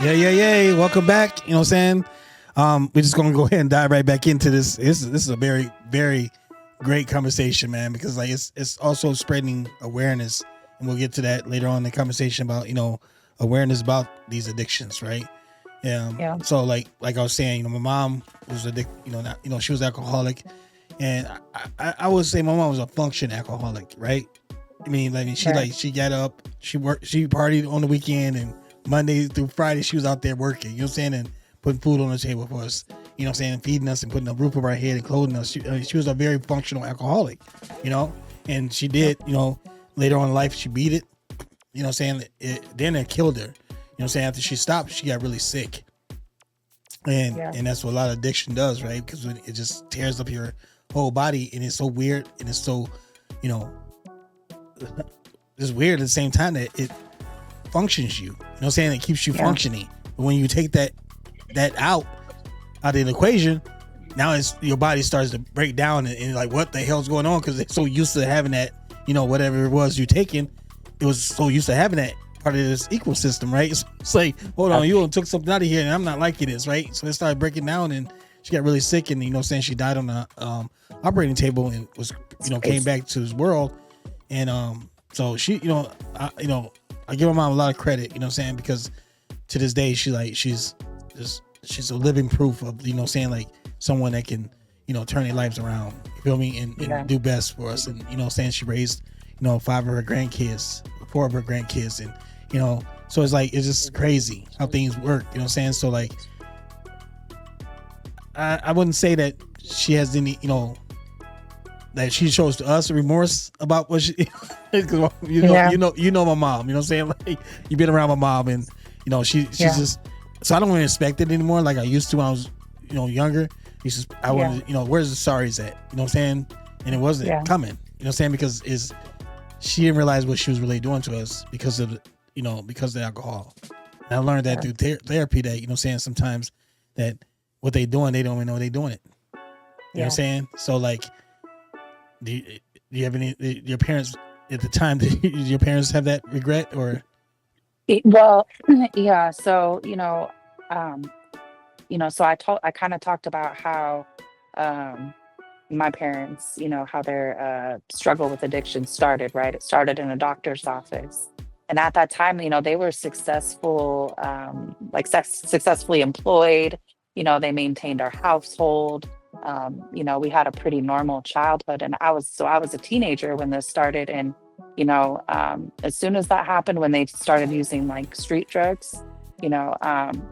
Yeah. Welcome back. You know what I'm saying? We're just gonna go ahead and dive right back into this. This is a very, very great conversation, man, because like it's also spreading awareness, and we'll get to that later on in the conversation about awareness about these addictions, right? Yeah. So like I was saying, my mom was she was alcoholic, and I would say my mom was a function alcoholic, right? Right. She got up, she worked, she partied on the weekend, and Monday through Friday she was out there working. You know what I'm saying, and putting food on the table for us. You know what I'm saying, feeding us and putting a roof over our head and clothing us. She was a very functional alcoholic, and she did. Later on in life she beat it. You know what I'm saying? Then it killed her. You know what I'm saying? After she stopped, she got really sick. Yeah. And that's what a lot of addiction does, right? Because it just tears up your whole body, and it's so weird, and it's so, it's weird at the same time that it functions you. You know what I'm saying? It keeps you functioning. But when you take that out of the equation, now it's your body starts to break down, and like, what the hell's going on? Because it's so used to having that, whatever it was you taking, it was so used to having that part of this ecosystem, right? It's like, hold on, you took something out of here, and I'm not liking this, right? So it started breaking down, and she got really sick, and saying she died on the operating table, and was came back to his world, and so she, I give my mom a lot of credit, saying, because to this day she's a living proof of, like someone that can, turn their lives around, you feel me, and do best for us. And saying she raised 5 of her grandkids, 4 of her grandkids, and so it's like, it's just crazy how things work, so like, I wouldn't say that she has any, that she shows to us remorse about what she you know my mom, you know what I'm saying, like, you've been around my mom, and she's just, so I don't really expect it anymore like I used to when I was younger. I wanted where's the sorries at, you know what I'm saying, and it wasn't coming, you know what I'm saying, because she didn't realize what she was really doing to us because of because of the alcohol. And I learned that through therapy, that sometimes that what they doing, they don't even know they're doing it, you know what I'm saying. So like, do you have any, your parents at the time, did your parents have that regret, or? Well, yeah. So, so I kind of talked about how, um, my parents, how their struggle with addiction started, right? It started in a doctor's office. And at that time, they were successful, successfully employed. They maintained our household. We had a pretty normal childhood. And I was a teenager when this started. And, as soon as that happened, when they started using like street drugs, you know, um,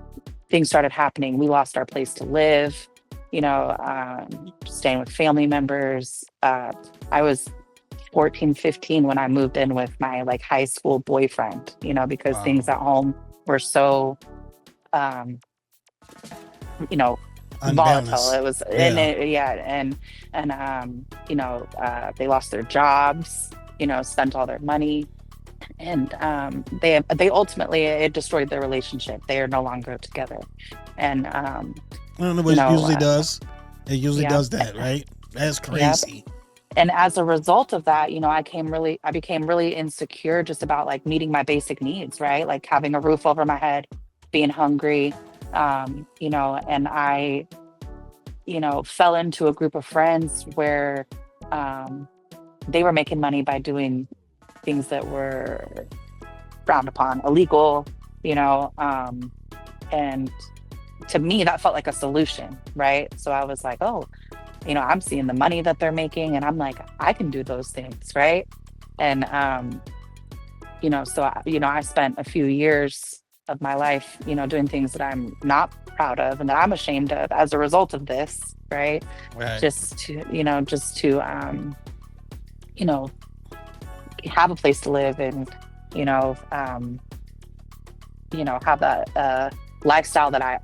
things started happening. We lost our place to live, staying with family members. I was 14, 15 when I moved in with my like high school boyfriend, because Wow. things at home were so, um, you know, volatile. Unbalanced. It was, Yeah. they lost their jobs, spent all their money, and they ultimately, it destroyed their relationship. They are no longer together, and I don't know you what it know, usually does. It usually yeah, does that, right? That's yeah. crazy. And as a result of that, I became really insecure just about like meeting my basic needs, right? Like having a roof over my head, being hungry, and I, fell into a group of friends where um, they were making money by doing things that were frowned upon, illegal, you know, and to me that felt like a solution, right? So I was like, oh, I'm seeing the money that they're making, and I'm like, I can do those things, right? And I spent a few years of my life, doing things that I'm not proud of and that I'm ashamed of as a result of this, right? Right. You know, have a place to live, and you know, um, have that lifestyle that I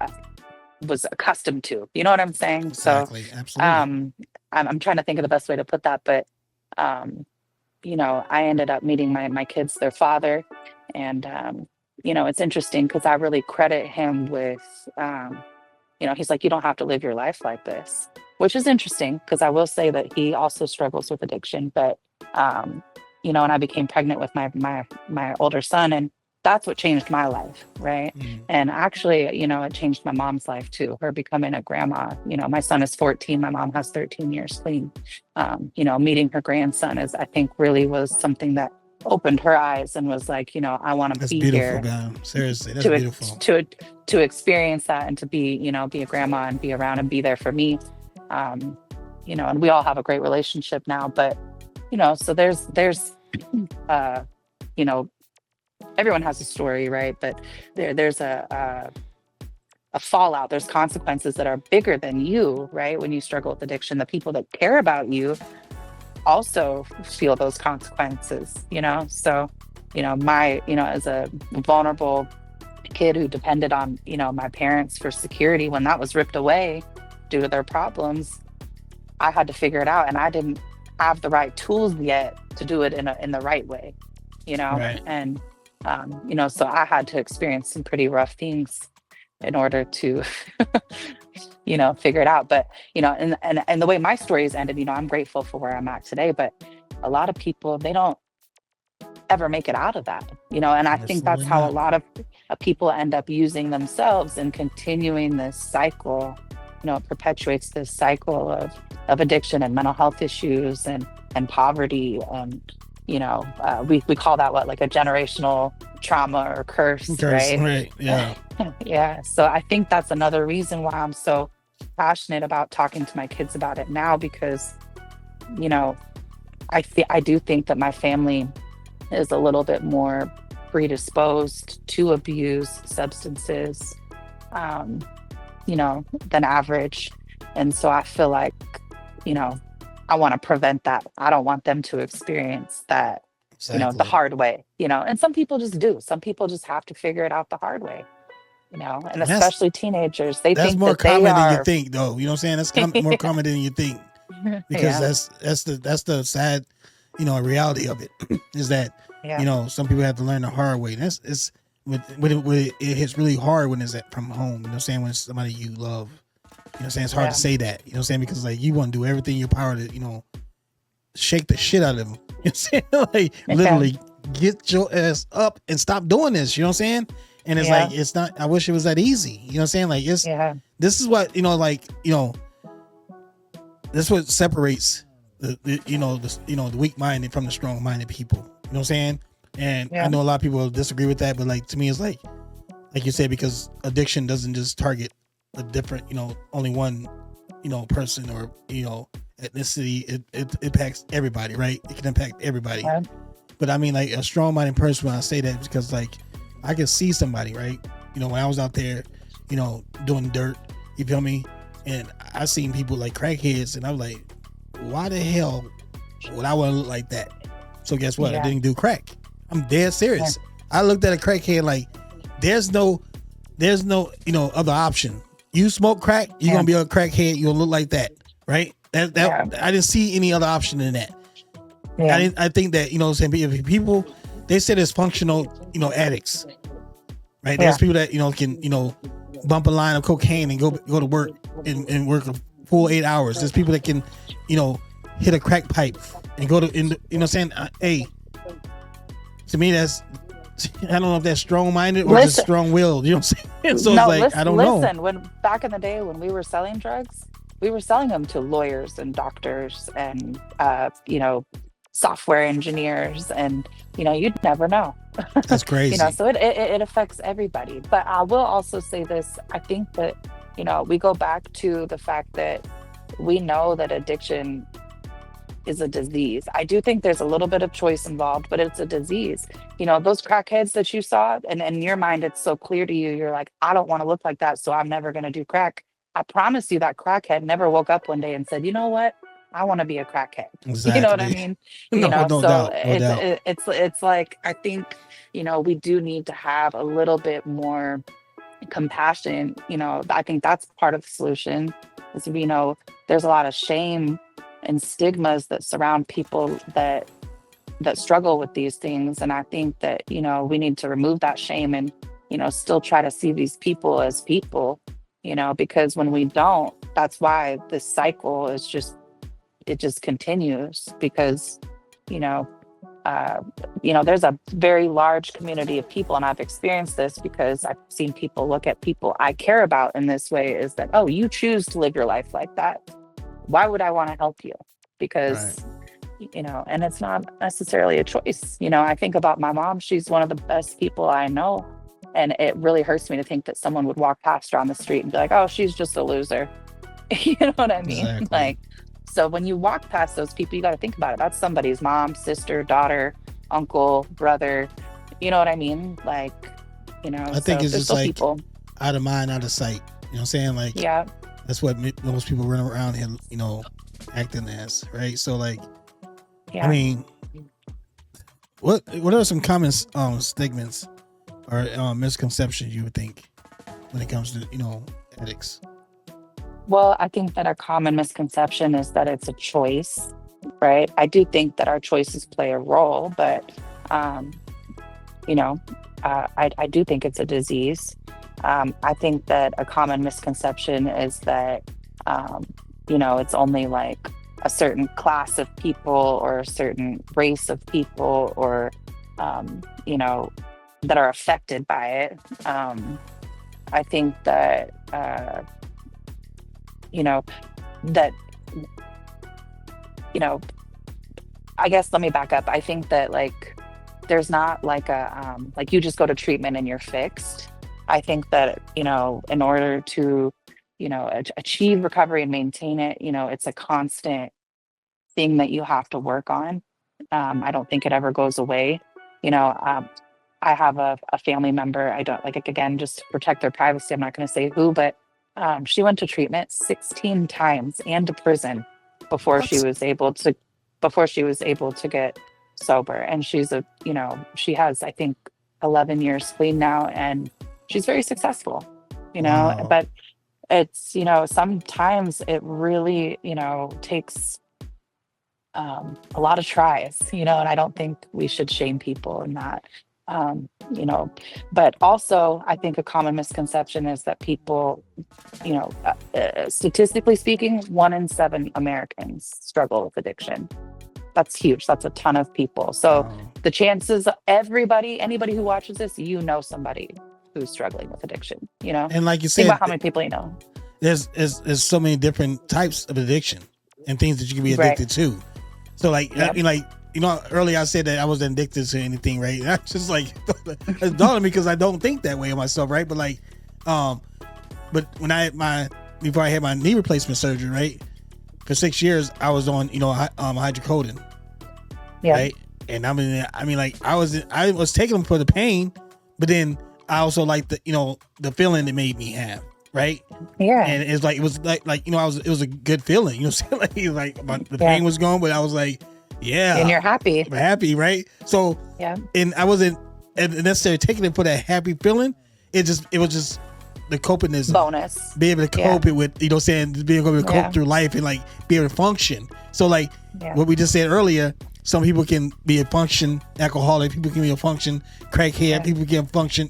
was accustomed to. You know what I'm saying? So, Exactly. Absolutely. um, I'm trying to think of the best way to put that, but um, I ended up meeting my kids, their father, and it's interesting because I really credit him with, he's like, you don't have to live your life like this, which is interesting because I will say that he also struggles with addiction, but and I became pregnant with my older son, and that's what changed my life, right? Mm. And actually, it changed my mom's life too, her becoming a grandma. My son is 14, my mom has 13 years clean. Meeting her grandson is, I think, really was something that opened her eyes and was like, I want to That's be beautiful, here man. Seriously, that's to beautiful. to experience that, and to be a grandma and be around and be there for me. um and we all have a great relationship now, but so there's uh you know everyone has a story, right? But there's a fallout, there's consequences that are bigger than you, right? When you struggle with addiction, the people that care about you also feel those consequences. So my as a vulnerable kid who depended on my parents for security, when that was ripped away due to their problems, I had to figure it out, and I didn't have the right tools yet to do it in the right way. Right. And so I had to experience some pretty rough things in order to figure it out. But and the way my story has ended, I'm grateful for where I'm at today, but a lot of people, they don't ever make it out of that. And I think that's Absolutely how a not. lot of people end up using themselves and continuing this cycle. It perpetuates this cycle of addiction and mental health issues and poverty. And we call that like a generational trauma or curse, Curse, right? right? Yeah. Yeah. So I think that's another reason why I'm so passionate about talking to my kids about it now, because I do think that my family is a little bit more predisposed to abuse substances, um, than average. And so I feel like, I want to prevent that. I don't want them to experience that, the Exactly. hard way, and some people just do. Some people just have to figure it out the hard way, and And especially teenagers. They that's think more that they common than you are, think, though. You know what I'm saying? That's more common than you think, because yeah, that's the sad, reality of it is that yeah, some people have to learn the hard way. And that's it's it hits really hard when it's from home. You know what I'm saying? When it's somebody you love. You know what I'm saying? It's hard yeah, to say that. You know what I'm saying? Because like you want to do everything in your power to, shake the shit out of them. You know what I'm saying? Like yeah, literally get your ass up and stop doing this. You know what I'm saying? And it's yeah, like it's not. I wish it was that easy. You know what I'm saying? Like yeah, this is what this is what separates the weak minded from the strong minded people. You know what I'm saying? And I yeah, know a lot of people disagree with that, but like to me, it's like you said, because addiction doesn't just target a different, only one, person or ethnicity. It impacts everybody, right? It can impact everybody. yeah, But I mean, like a strong-minded person, when I say that, because like I can see somebody, right? When I was out there, doing dirt, you feel me? And I seen people like crackheads, and I was like, why the hell would I want to look like that? So guess what? I yeah, didn't do crack. I'm dead serious. I looked at a crackhead like, there's no, other option. You smoke crack, you're yeah, gonna be a crackhead. You'll look like that, right? That yeah, I didn't see any other option than that. yeah, I think that if people, they say there's functional addicts, right? There's yeah, people that can bump a line of cocaine and go to work and work a full 8 hours. There's people that can hit a crack pipe and go to saying hey, to me that's, I don't know if that's strong minded or just listen. strong willed. You know what I'm saying? So No, it's like I don't know. listen. When back in the day when we were selling drugs, we were selling them to lawyers and doctors and software engineers, and you'd never know. That's crazy. So it affects everybody. But I will also say this: I think that we go back to the fact that we know that addiction is a disease. I do think there's a little bit of choice involved, but it's a disease. Those crackheads that you saw, and in your mind, it's so clear to you. You're like, I don't want to look like that, so I'm never going to do crack. I promise you that crackhead never woke up one day and said, you know what? I want to be a crackhead. You know what I Exactly. mean? No, no So doubt, no doubt. it's like, I think, we do need to have a little bit more compassion. I think that's part of the solution is, there's a lot of shame and stigmas that surround people that struggle with these things. And I think that, we need to remove that shame and, still try to see these people as people, because when we don't, that's why this cycle is just, it just continues, because, there's a very large community of people, and I've experienced this because I've seen people look at people I care about in this way, is that, oh, you choose to live your life like that. Why would I want to help you? Because, and it's not necessarily a choice. I think about my mom. She's one of the best people I know. And it really hurts me to think that someone would walk past her on the street and be like, oh, she's just a loser. You know what I mean? Exactly. Like, so when you walk past those people, you got to think about it. That's somebody's mom, sister, daughter, uncle, brother. You know what I mean? Like, I think it's just like people. Out of mind, out of sight. You know what I'm saying? Like, yeah, that's what most people run around here, acting as, right? So like, yeah. I mean, what are some common stigmas or misconceptions you would think when it comes to addicts? Well, I think that a common misconception is that it's a choice, right? I do think that our choices play a role, but I do think it's a disease. I think that a common misconception is that it's only like a certain class of people or a certain race of people or that are affected by it. I think that I guess let me back up. I think that like there's not like a like you just go to treatment and you're fixed. I think that in order to achieve recovery and maintain it, it's a constant thing that you have to work on. I don't think it ever goes away. I have a family member. I don't again, just to protect their privacy, I'm not going to say who, but she went to treatment 16 times and to prison before she was able to get sober. And she has, I think, 11 years clean now, and she's very successful, Wow. but it's, sometimes it really, takes a lot of tries, and I don't think we should shame people in that. But also I think a common misconception is that people, statistically speaking, 1 in 7 Americans struggle with addiction. That's huge. That's a ton of people. So Wow. the chances, anybody who watches this, somebody who's struggling with addiction, And like you think said, about how many people you know. there's so many different types of addiction and things that you can be addicted to. So like, Yep. Earlier I said that I wasn't addicted to anything, right? That's just like, it's dawned on me because I don't think that way of myself, right? But like, but when before I had my knee replacement surgery, right? For 6 years, I was on, hydrocodone, right? And I was taking them for the pain, but then I also like the feeling it made me have, right? Yeah. And it was it was a good feeling, the pain was gone, but I was like, yeah, And you're happy. I'm happy, right? So Yeah. and I wasn't necessarily taking it for that happy feeling. It was just the copingism. Bonus. Be able to cope it with, being able to cope through life and like be able to function. So like what we just said earlier, some people can be a function alcoholic, people can be a function crackhead, people can function,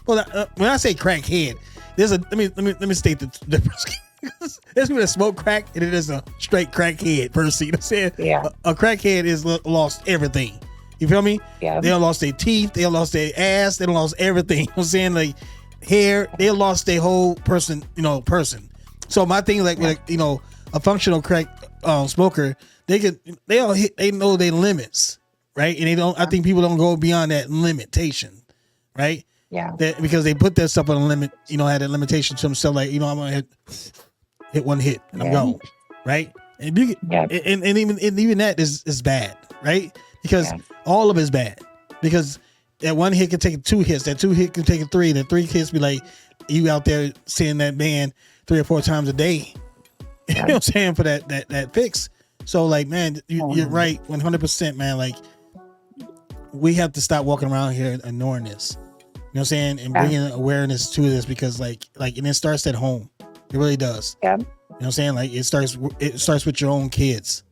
Well, when I say crackhead, there's let me state the difference. There's people that smoke crack and it is a straight crackhead person. You know what I'm saying? Yeah. A crackhead is lost everything. You feel me? Yeah. They done lost their teeth, they done lost their ass, they done lost everything. You know what I'm saying? Like hair, they lost their whole person, So my thing, like with a functional crack smoker, they know their limits, right? And I think people don't go beyond that limitation, right? Yeah. Because they put that stuff on a limit, had a limitation to themselves, like, I'm gonna hit one hit and I'm gone, right? And you and even that is bad, right? Because all of it is bad. Because that one hit can take 2 hits, that 2 hit can take 3, that 3 hits be like you out there seeing that man 3 or 4 times a day. You know what I'm saying, for that fix. So like, man, you're right, 100%, man. Like, we have to stop walking around here ignoring this. You know what I'm saying? And bringing awareness to this, because like, and it starts at home. It really does. Yeah. You know what I'm saying? Like, it starts with your own kids,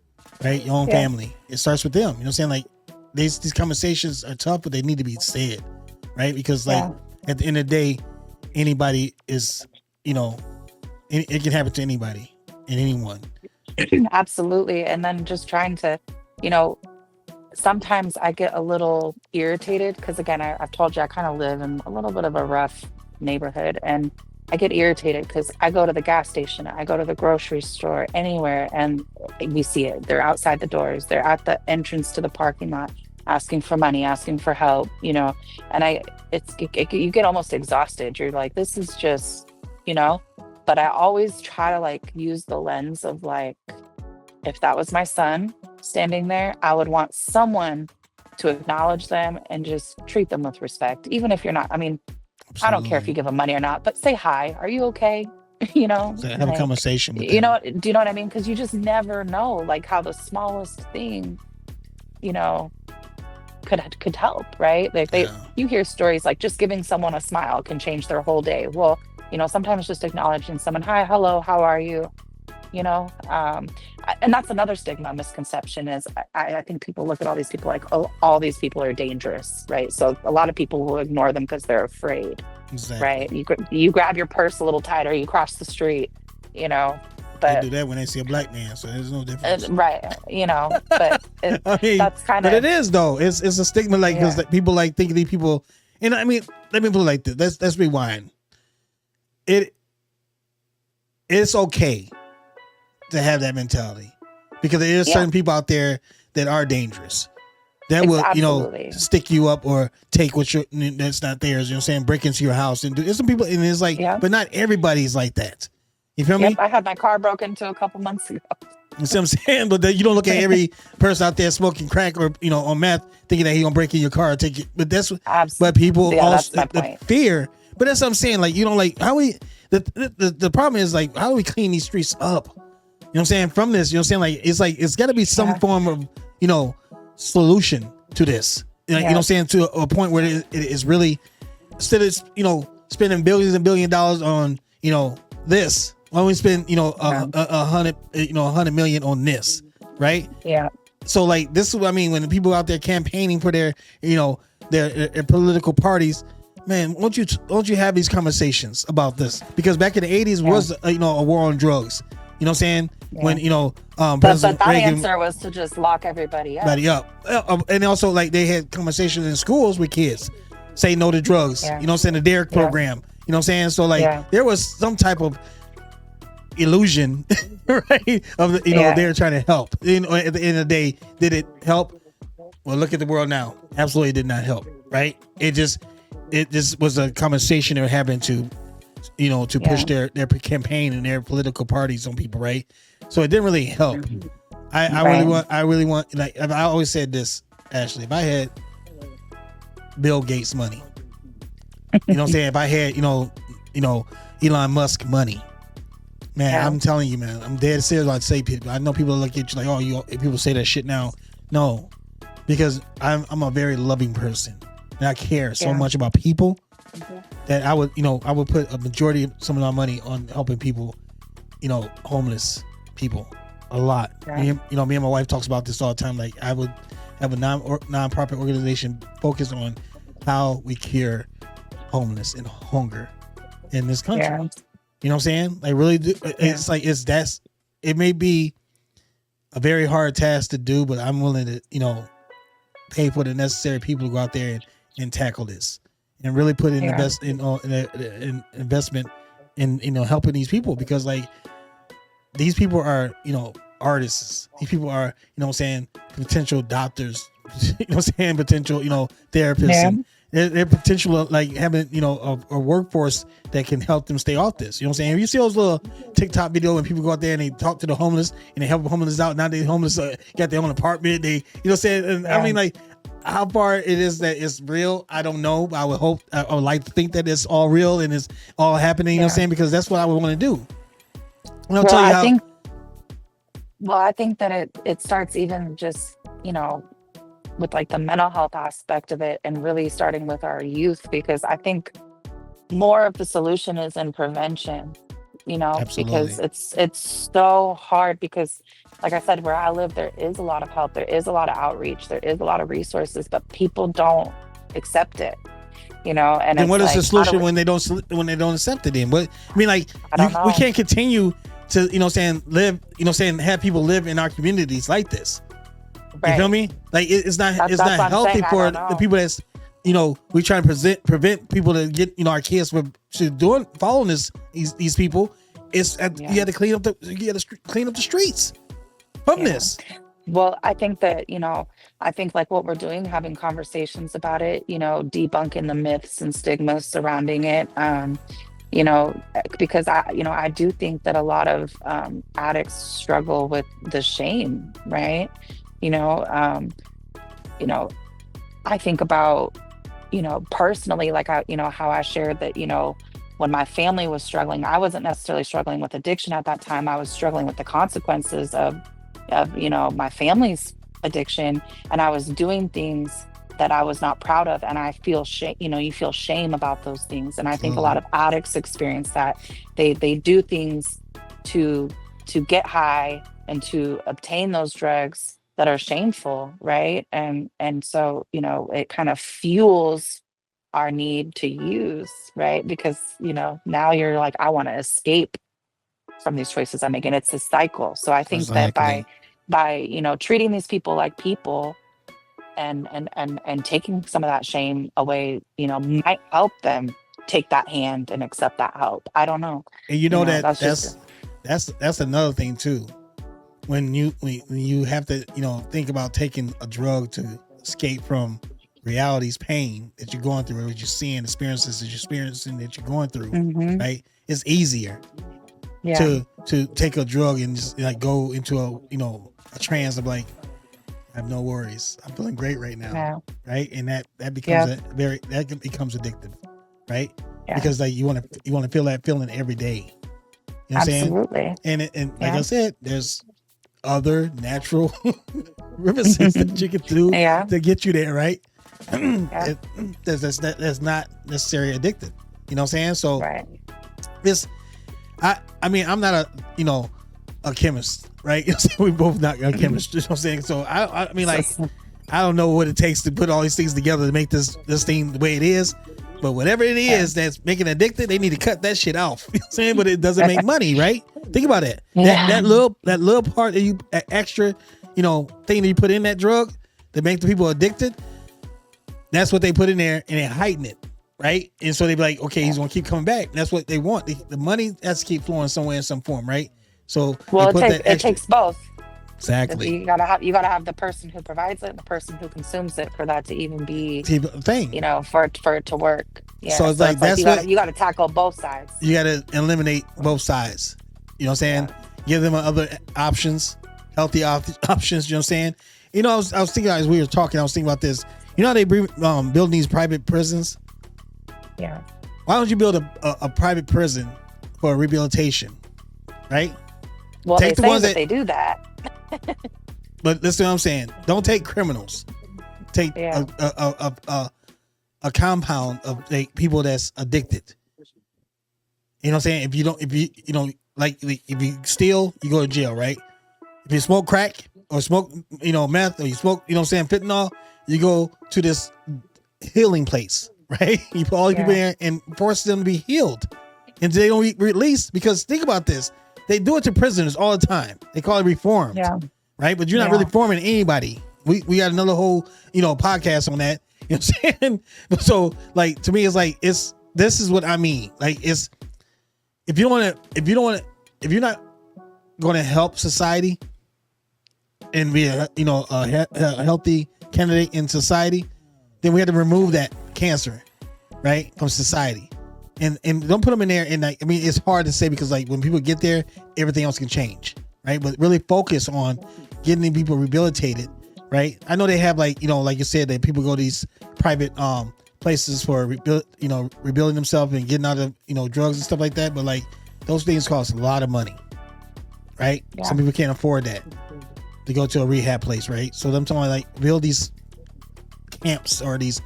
right? Your own family. It starts with them. You know what I'm saying? Like, these conversations are tough, but they need to be said, right? Because like at the end of the day, anybody is, it can happen to anybody and anyone. Absolutely. And then just trying to, sometimes I get a little irritated because, again, I've told you I kind of live in a little bit of a rough neighborhood, and I get irritated because I go to the gas station, I go to the grocery store, anywhere, and we see it. They're outside the doors, they're at the entrance to the parking lot, asking for money, asking for help, and you get almost exhausted. You're like, this is just, but I always try to like use the lens of like, if that was my son standing there, I would want someone to acknowledge them and just treat them with respect. Even if you're not, I mean, I don't care if you give them money or not, but say hi. Are you okay? So have a conversation with them. Do you know what I mean? Because you just never know, like, how the smallest thing, could help, right? Like you hear stories like just giving someone a smile can change their whole day. Well, sometimes just acknowledging someone, hi, hello, how are you? And that's another stigma misconception is I think people look at all these people like, oh, all these people are dangerous, right? So a lot of people will ignore them because they're afraid. Exactly. Right? You grab your purse a little tighter, you cross the street, but they do that when they see a black man, so there's no difference, right? But that's kind of. But it is though. It's a stigma, like, because people like think these people. And I mean, let me put it like this. Let's rewind. It's okay to have that mentality, because there are certain people out there that are dangerous, that will stick you up or take that's not theirs. Break into your house and do. There's some people, and it's like, but not everybody's like that. You feel me? I had my car broken into a couple months ago. You see what I'm saying? But you don't look at every person out there smoking crack or on meth thinking that he gonna break in your car or take it. But that's what. But people also the fear. But that's what I'm saying. Like, how we the problem is, like, how do we clean these streets up? You know what I'm saying? From this, like, it's got to be some form of solution to this. You know what I'm saying? To a point where it is really, instead of spending billions and billions of dollars on this. Why don't we spend $100 million on this, right? Yeah. So like, this is what I mean when the people out there campaigning for their their political parties, man. Won't you have these conversations about this? Because back in the 80s was a war on drugs. You know what I'm saying? Yeah. When President but that Reagan, answer was to just lock everybody up. And also, like, they had conversations in schools with kids, say no to drugs. Yeah. You know what I'm saying? The Derek program. You know what I'm saying? So like, there was some type of illusion, right? Of they're trying to help. At the end of the day, did it help? Well, look at the world now. Absolutely did not help, right? It just was a conversation they were having to push their campaign and their political parties on people, right? So it didn't really help. I really want, like, I always said this, Ashley, if I had Bill Gates money, you know what I'm saying? If I had, Elon Musk money, man, I'm telling you, man, I'm dead serious. I'd say people. I know people look at you like, people say that shit now. No, because I'm a very loving person, and I care so much about people that I would put a majority of some of my money on helping people, homeless people, a lot. Yeah. Me and my wife talks about this all the time. Like, I would have a non-profit organization focused on how we cure homeless and hunger in this country. Yeah. You know what I'm saying? Like, really, it's like, it may be a very hard task to do, but I'm willing to, pay for the necessary people to go out there and tackle this and really put in the best in investment in, helping these people, because, like, these people are, artists. These people are, potential doctors, potential, therapists. Yeah. And their potential of, like, having, a workforce that can help them stay off this. You know what I'm saying? If you see those little TikTok video when people go out there and they talk to the homeless and they help the homeless out. Now the homeless got their own apartment. They, and I mean, like, how far it is that it's real, I don't know. But I would like to think that it's all real and it's all happening. You know what I'm saying? Because that's what I would want to do. And I'll tell you how. I think that it starts even just, with, like, the mental health aspect of it, and really starting with our youth, because I think more of the solution is in prevention, Absolutely. Because it's so hard, because, like I said, where I live, there is a lot of help, there is a lot of outreach, there is a lot of resources, but people don't accept it, and what is the solution when they don't accept it? Then what? I mean, like, we can't continue to, live, have people live in our communities like this. You feel me? Like it's not that's healthy for the people that's, we try to prevent people to get, our kids from following these people. You had to clean up the streets from this. Well, I think that, like what we're doing, having conversations about it, debunking the myths and stigmas surrounding it. Because I do think that a lot of addicts struggle with the shame, right? I think about, personally, like how I shared that, when my family was struggling, I wasn't necessarily struggling with addiction at that time. I was struggling with the consequences of my family's addiction, and I was doing things that I was not proud of, and I feel shame. You feel shame about those things, and I think a lot of addicts experience that. They do things to get high and to obtain those drugs that are shameful, right? And so it kind of fuels our need to use, right? Because now you're like, I want to escape from these choices I'm making. It's a cycle. So I think that by treating these people like people and taking some of that shame away, might help them take that hand and accept that help. I don't know. And that's another thing too. When you have to think about taking a drug to escape from reality's pain that you're going through, or what you're seeing, experiences that you're experiencing that you're going through, right? It's easier to take a drug and just like go into a trance of like, I have no worries, I'm feeling great right now, right? And that becomes that becomes addictive, right? Because like you want to feel that feeling every day. You know what I'm saying? And like I said, there's other natural remedies that you can do to get you there, right? That's not necessarily addictive. You know what I'm saying? So this, I mean, I'm not a chemist, right? We both not a chemist. You know what I'm saying? So I mean, like, I don't know what it takes to put all these things together to make this thing the way it is. But whatever it is that's making it addicted, they need to cut that shit off. You know what I'm saying? But it doesn't make money, right? Think about it. That little part that you extra, thing that you put in that drug that make the people addicted, that's what they put in there, and they heighten it, right? And so they be like, okay, he's gonna keep coming back. That's what they want. The money has to keep flowing somewhere in some form, right? So it takes both. Exactly. You gotta have the person who provides it and the person who consumes it for that to even be thing. For it to work. Yeah. So it's like that's you gotta tackle both sides. You gotta eliminate both sides. You know what I'm saying? Yeah. Give them other options, healthy options. You know what I'm saying? I was thinking as we were talking, I was thinking about this. You know how they building these private prisons? Yeah. Why don't you build a private prison for rehabilitation, right? Well, they say that they do that. But listen to what I'm saying. Don't take criminals. Take a compound of people that's addicted. You know what I'm saying? If you steal, you go to jail, right? If you smoke crack or smoke, meth, or you smoke, fentanyl, you go to this healing place, right? You put all these people in and force them to be healed. And they don't release, because think about this. They do it to prisoners all the time. They call it reformed, right? But you're not really forming anybody. We got another whole, podcast on that. You know what I'm saying? So like, to me, it's like, this is what I mean. Like, if you're not going to help society and be a healthy candidate in society, then we have to remove that cancer, right, from society. And don't put them in there. And like, I mean, it's hard to say, because like when people get there, everything else can change, right? But really focus on getting people rehabilitated, right? I know they have like you said, that people go to these private places for rebuilding themselves and getting out of drugs and stuff like that. But like, those things cost a lot of money, right? Yeah. Some people can't afford that to go to a rehab place, right? So I'm talking like build these camps or these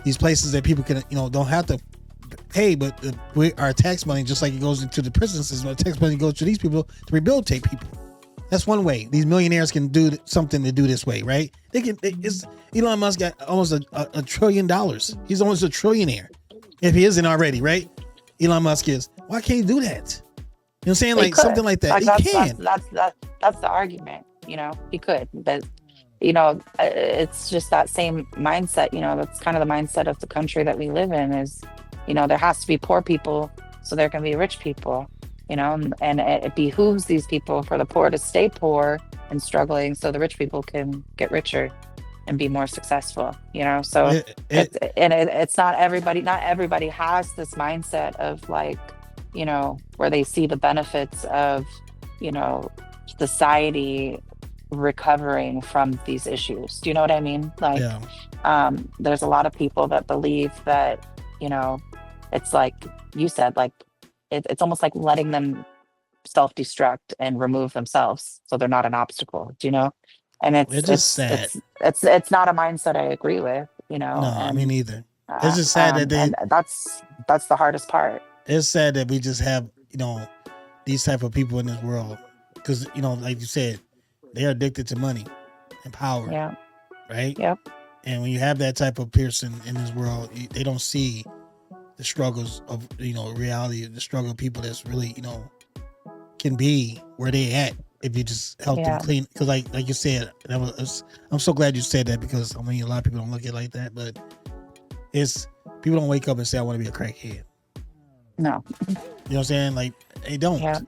these places that people can don't have to pay, but our tax money, just like it goes into the prison system, our tax money goes to these people to rehabilitate people. That's one way. These millionaires can do something to do this way, right? Elon Musk got almost a $1 trillion. He's almost a trillionaire, if he isn't already, right? Elon Musk is. Why can't he do that? You know what I'm saying? Like something like that. He can. That's the argument. He could, but it's just that same mindset. That's kind of the mindset of the country that we live in is, there has to be poor people so there can be rich people, and it behooves these people for the poor to stay poor and struggling so the rich people can get richer and be more successful. So it's not everybody has this mindset of like, where they see the benefits of, society recovering from these issues. Do you know what I mean? Like, there's a lot of people that believe that, it's like you said, like it's almost like letting them self-destruct and remove themselves so they're not an obstacle, and it's just sad. It's not a mindset I agree with, No, me neither. It's just sad and that's the hardest part. It's sad that we just have, these type of people in this world because, like you said, they're addicted to money and power. Yeah. Right? Yep. And when you have that type of person in this world, they don't see the struggles of, reality, the struggle of people that's really, can be where they at if you just help them clean. Because like you said, I'm so glad you said that because, a lot of people don't look at it like that, but people don't wake up and say, I want to be a crackhead. No. You know what I'm saying? Like, they don't. Yeah.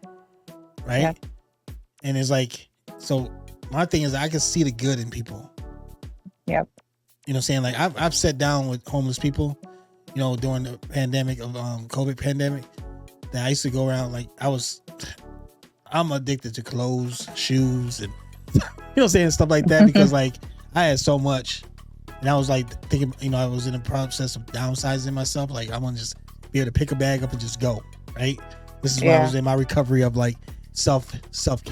Right? Yeah. And it's like, so my thing is I can see the good in people. Yep. You know what I'm saying? Like I've sat down with homeless people, during the pandemic of COVID pandemic, that I used to go around like I'm addicted to clothes, shoes, and stuff like that because like I had so much and I was like thinking, I was in the process of downsizing myself. Like I want to just be able to pick a bag up and just go, right? This is why I was in my recovery of like self-care.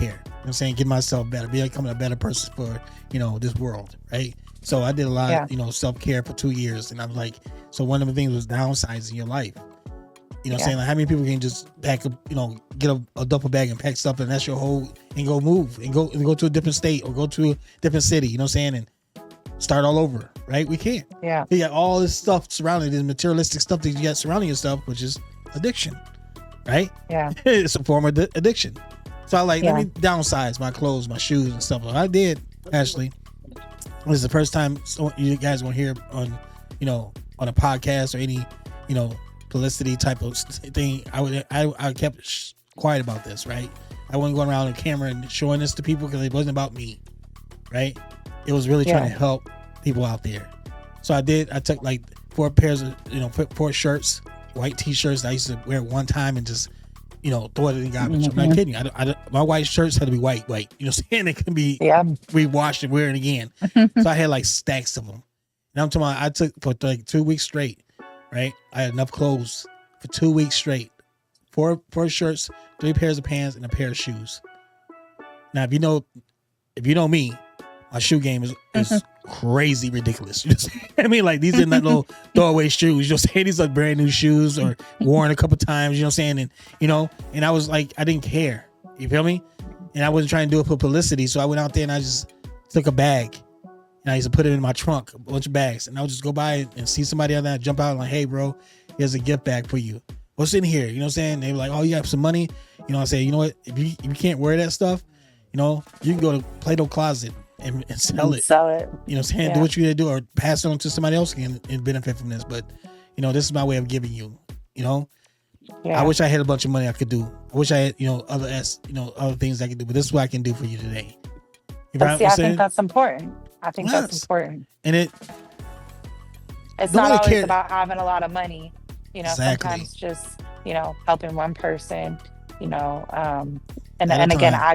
You know what I'm saying? Get myself better, becoming a better person for, this world, right? So I did a lot of, self-care for 2 years. And I was like, so one of the things was downsizing your life. You know what I'm saying? Like how many people can just pack up, get a duffel bag and pack stuff and that's your whole, and go move and go to a different state or go to a different city, you know what I'm saying? And start all over, right? We can't. Yeah. You got all this stuff surrounding this materialistic stuff that you got surrounding yourself, which is addiction, right? Yeah. It's a form of addiction. So I let me downsize my clothes, my shoes and stuff. I did, actually. This is the first time you guys won't hear on, on a podcast or any, publicity type of thing. I kept quiet about this, right? I wasn't going around on camera and showing this to people because it wasn't about me, right? It was really trying to help people out there. So I took like 4 pairs of, 4 shirts, white t-shirts that I used to wear one time and just, throw it in the garbage. I'm not kidding. My white shirts had to be white. You know what I'm saying? It couldn't be rewashed and wear it again. So I had like stacks of them. And I'm talking about, I took for like 2 weeks straight, right? I had enough clothes for 2 weeks straight. 4 shirts, 3 pairs of pants, and a pair of shoes. Now, if you know me, my shoe game is crazy ridiculous. You know what I'm saying? Like these are not little throwaway shoes. You know what I'm saying? These are brand new shoes or worn a couple times, you know what I'm saying? And, and I was like, I didn't care. You feel me? And I wasn't trying to do it for publicity. So I went out there and I just took a bag and I used to put it in my trunk, a bunch of bags. And I would just go by and see somebody out there, jump out and like, hey, bro, here's a gift bag for you. What's in here? You know what I'm saying? They were like, oh, you have some money? I say, you know what? If you can't wear that stuff, you can go to Play-Doh Closet and sell it. Sell it. You know what I'm saying? Do what you gotta do or pass it on to somebody else and benefit from this. But, this is my way of giving you, I wish I had a bunch of money I could do. I wish I had, other things I could do. But this is what I can do for you today. I think that's important. That's important. And it's not always about having a lot of money. Exactly. Sometimes just, helping one person, and again, I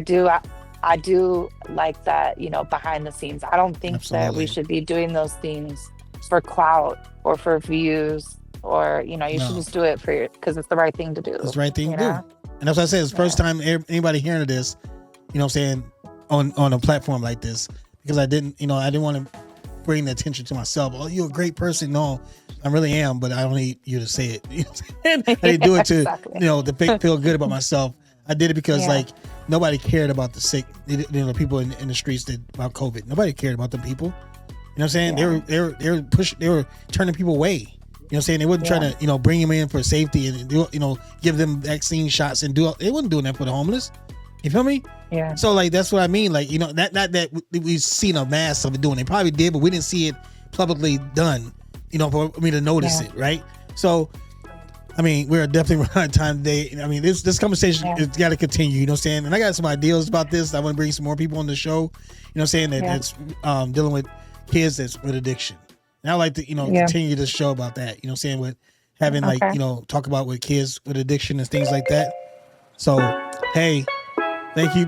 do like that, behind the scenes. I don't think that we should be doing those things for clout or for views or, you should just do it because it's the right thing to do. It's the right thing to do. And that's what I said. It's the first time anybody hearing of this, you know what I'm saying, on a platform like this, because I didn't want to bring the attention to myself. Oh, you're a great person. No, I really am, but I don't need you to say it. You know what I'm saying? I didn't do it to, Exactly. To feel good about myself. I did it because like nobody cared about the sick, the people in the streets about COVID. Nobody cared about them people. You know what I'm saying? Yeah. They were turning people away. You know what I'm saying? They wasn't trying to, bring them in for safety and do, give them vaccine shots and they wasn't doing that for the homeless. You know You feel me? Yeah. So like that's what I mean. Like, you know, not that we've seen a mass of it doing. They probably did, but we didn't see it publicly done, you know, for me to notice it, right? So I mean, we're definitely running out of time today. I mean, this conversation has got to continue, you know what I'm saying? And I got some ideas about this. I want to bring some more people on the show, you know what I'm saying, that's dealing with kids that's with addiction. And I like to, you know, continue this show about that, you know what I'm saying, with having like, you know, talk about with kids with addiction and things like that. So, hey, thank you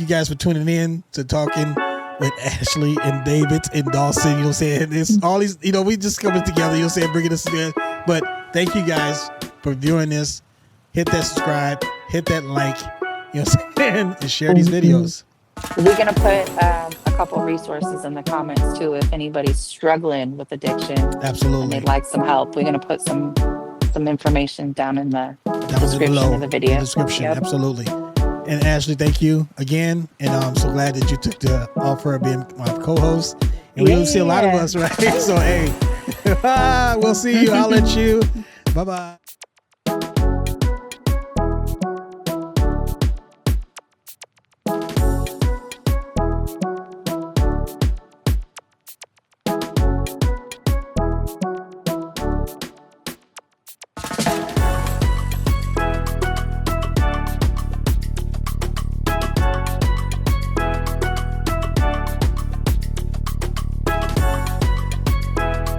guys for tuning in to Talking with Ashley and David and Dawson, you know what I'm saying? It's all these, you know, we just coming together, you know what I'm saying, bringing this together. But thank you guys for viewing this. Hit that subscribe, hit that like, you know what I'm saying, and share these videos. We're going to put a couple resources in the comments too if anybody's struggling with addiction. Absolutely. And they'd like some help. We're going to put some information down in the description of the video. In the description, absolutely. And Ashley, thank you again. And I'm so glad that you took the offer of being my co-host. And we will see a lot of us, right? So, hey, we'll see you. I'll let you. Bye-bye.